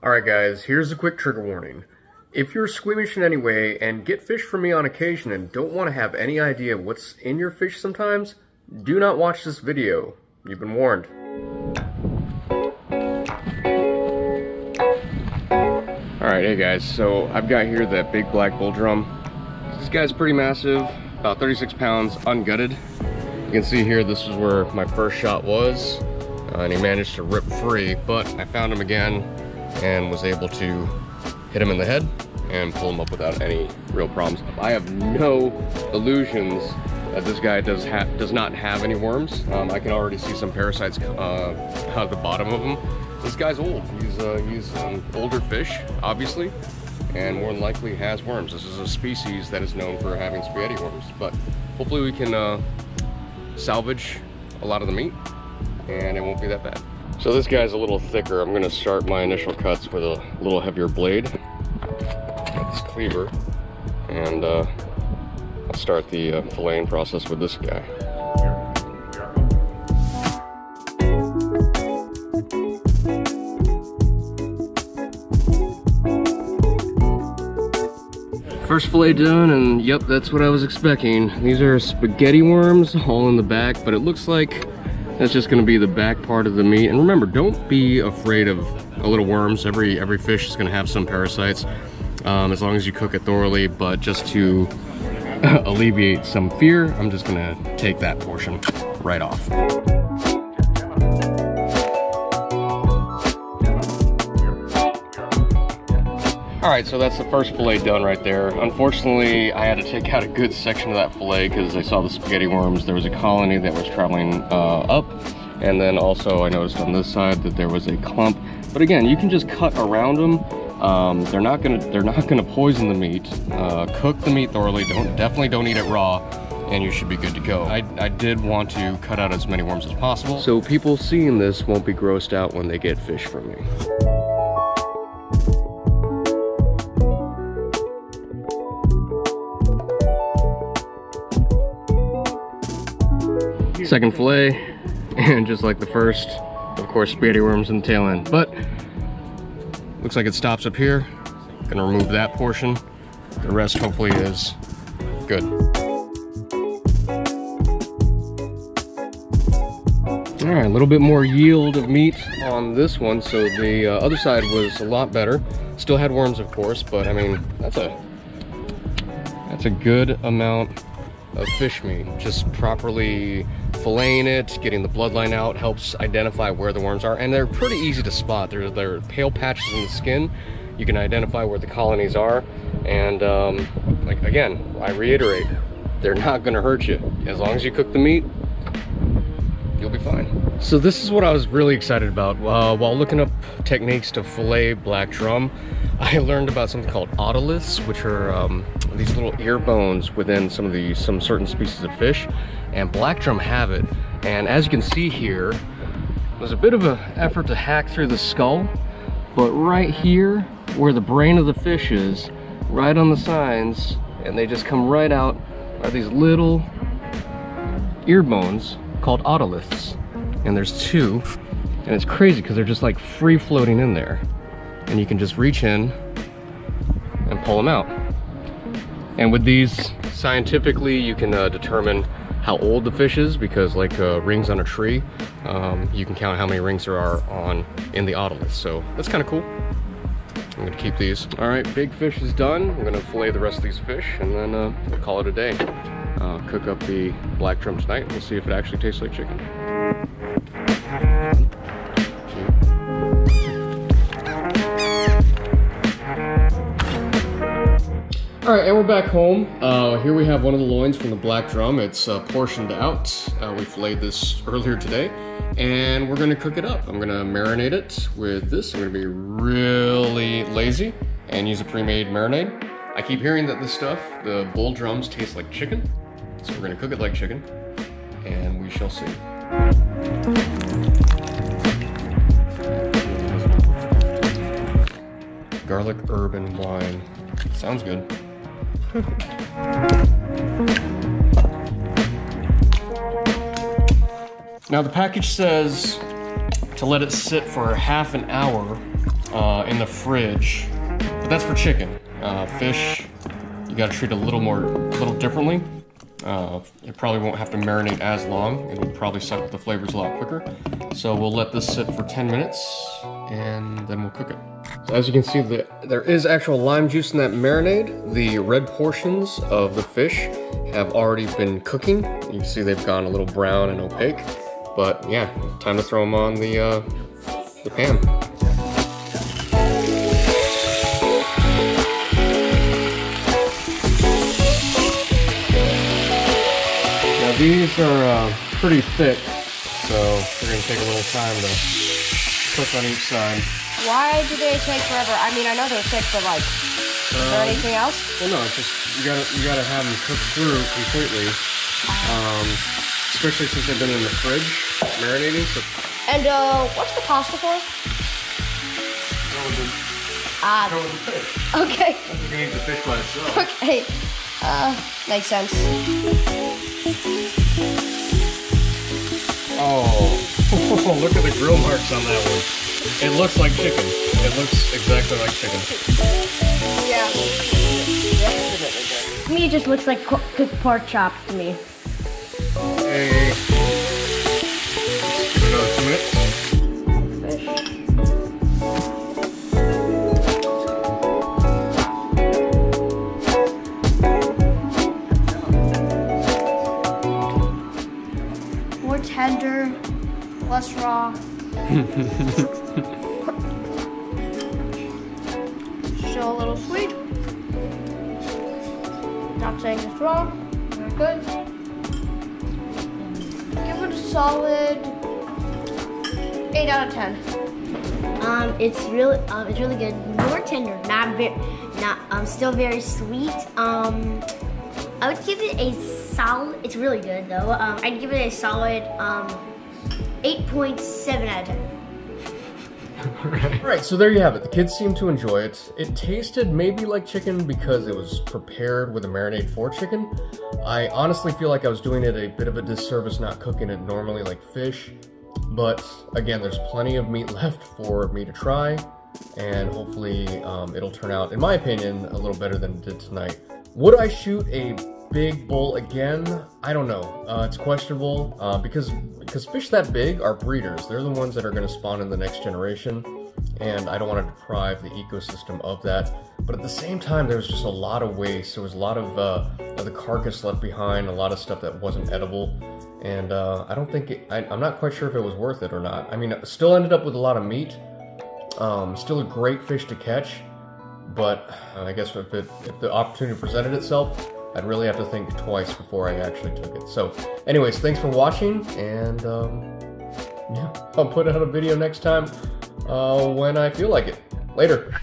Alright guys, here's a quick trigger warning. If you're squeamish in any way and get fish from me on occasion and don't want to have any idea what's in your fish sometimes, do not watch this video. You've been warned. Alright, hey guys, so I've got here that big black bull drum. This guy's pretty massive, about 36 pounds, ungutted. You can see here this is where my first shot was, and he managed to rip free, but I found him again and was able to hit him in the head and pull him up without any real problems. I have no illusions that this guy does not have any worms. I can already see some parasites out the bottom of him. This guy's old. He's an older fish, obviously, and more than likely has worms. This is a species that is known for having spaghetti worms, but hopefully we can salvage a lot of the meat and it won't be that bad. So this guy's a little thicker. I'm gonna start my initial cuts with a little heavier blade. Got this cleaver, and I'll start the filleting process with this guy. First fillet done, and yep, that's what I was expecting. These are spaghetti worms, all in the back, but it looks like that's just gonna be the back part of the meat. And remember, don't be afraid of a little worms. Every fish is gonna have some parasites, as long as you cook it thoroughly. But just to alleviate some fear, I'm just gonna take that portion right off. All right, so that's the first fillet done right there. Unfortunately, I had to take out a good section of that fillet because I saw the spaghetti worms. There was a colony that was traveling up, and then also I noticed on this side that there was a clump. But again, you can just cut around them. They're not gonna poison the meat. Cook the meat thoroughly. Definitely don't eat it raw, and you should be good to go. I did want to cut out as many worms as possible, so people seeing this won't be grossed out when they get fish from me. Second fillet, and just like the first, of course, spaghetti worms in the tail end. But looks like it stops up here. Gonna remove that portion. The rest hopefully is good. All right, a little bit more yield of meat on this one. So the other side was a lot better. Still had worms, of course, but I mean, that's a good amount of fish meat. Just properly filleting it, getting the bloodline out helps identify where the worms are, and they're pretty easy to spot. They're pale patches in the skin. You can identify where the colonies are, and like again, I reiterate, they're not gonna hurt you. As long as you cook the meat, you'll be fine. So this is what I was really excited about. While looking up techniques to fillet black drum, I learned about something called otoliths, which are these little ear bones within some certain species of fish, and black drum have it. And as you can see here, there's a bit of an effort to hack through the skull, but right here where the brain of the fish is, right on the signs, and they just come right out, are these little ear bones called otoliths. And there's two, and it's crazy because they're just like free floating in there, and you can just reach in and pull them out. And with these, scientifically, you can determine how old the fish is, because like rings on a tree, you can count how many rings there are in the otoliths. So that's kind of cool. I'm gonna keep these. All right, big fish is done. I'm gonna fillet the rest of these fish, and then we'll call it a day. Cook up the black drum tonight, and we'll see if it actually tastes like chicken. All right, and we're back home. Here we have one of the loins from the black drum. It's portioned out. We filleted this earlier today, and we're gonna cook it up. I'm gonna marinate it with this. I'm gonna be really lazy and use a pre-made marinade. I keep hearing that this stuff, the bull drums, taste like chicken, so we're gonna cook it like chicken, and we shall see. Garlic, herb, and wine. Sounds good. Now the package says to let it sit for half an hour in the fridge, but that's for chicken. Fish, you gotta treat a little differently. It probably won't have to marinate as long. It will probably suck up the flavors a lot quicker. So we'll let this sit for 10 minutes and then we'll cook it. So as you can see, there is actual lime juice in that marinade. The red portions of the fish have already been cooking. You can see they've gone a little brown and opaque. But yeah, time to throw them on the pan. Now these are pretty thick, so we're gonna take a little time to cook on each side. Why do they take forever? I mean, I know they're thick, but like, is there anything else? Well, no, it's just you gotta have them cooked through completely, especially since they've been in the fridge marinating. So. And what's the pasta for? Go with the fish. Okay. You can eat the fish by itself. Okay. Makes sense. Oh, look at the grill marks on that one. It looks like chicken. It looks exactly like chicken. Yeah. To me, it just looks like cooked pork chops to me. Hey. Let's give it another 2 minutes. More tender, less raw. Still a little sweet. Not saying it's wrong. Very good. Give it a solid 8 out of 10. It's really good. More tender, still very sweet. I would give it a solid. It's really good though. I'd give it a solid 8.7 out of 10. Alright, so there you have it. The kids seemed to enjoy it. It tasted maybe like chicken because it was prepared with a marinade for chicken. I honestly feel like I was doing it a bit of a disservice not cooking it normally like fish. But again, there's plenty of meat left for me to try. And hopefully it'll turn out, in my opinion, a little better than it did tonight. Would I shoot a big bull again? I don't know. It's questionable because fish that big are breeders. They're the ones that are going to spawn in the next generation, and I don't want to deprive the ecosystem of that. But at the same time, there was just a lot of waste. There was a lot of the carcass left behind, a lot of stuff that wasn't edible, and I don't think I'm not quite sure if it was worth it or not. I mean, it still ended up with a lot of meat. Still a great fish to catch, but I guess if the opportunity presented itself, I'd really have to think twice before I actually took it. So anyways, thanks for watching, and yeah, I'll put out a video next time when I feel like it. Later.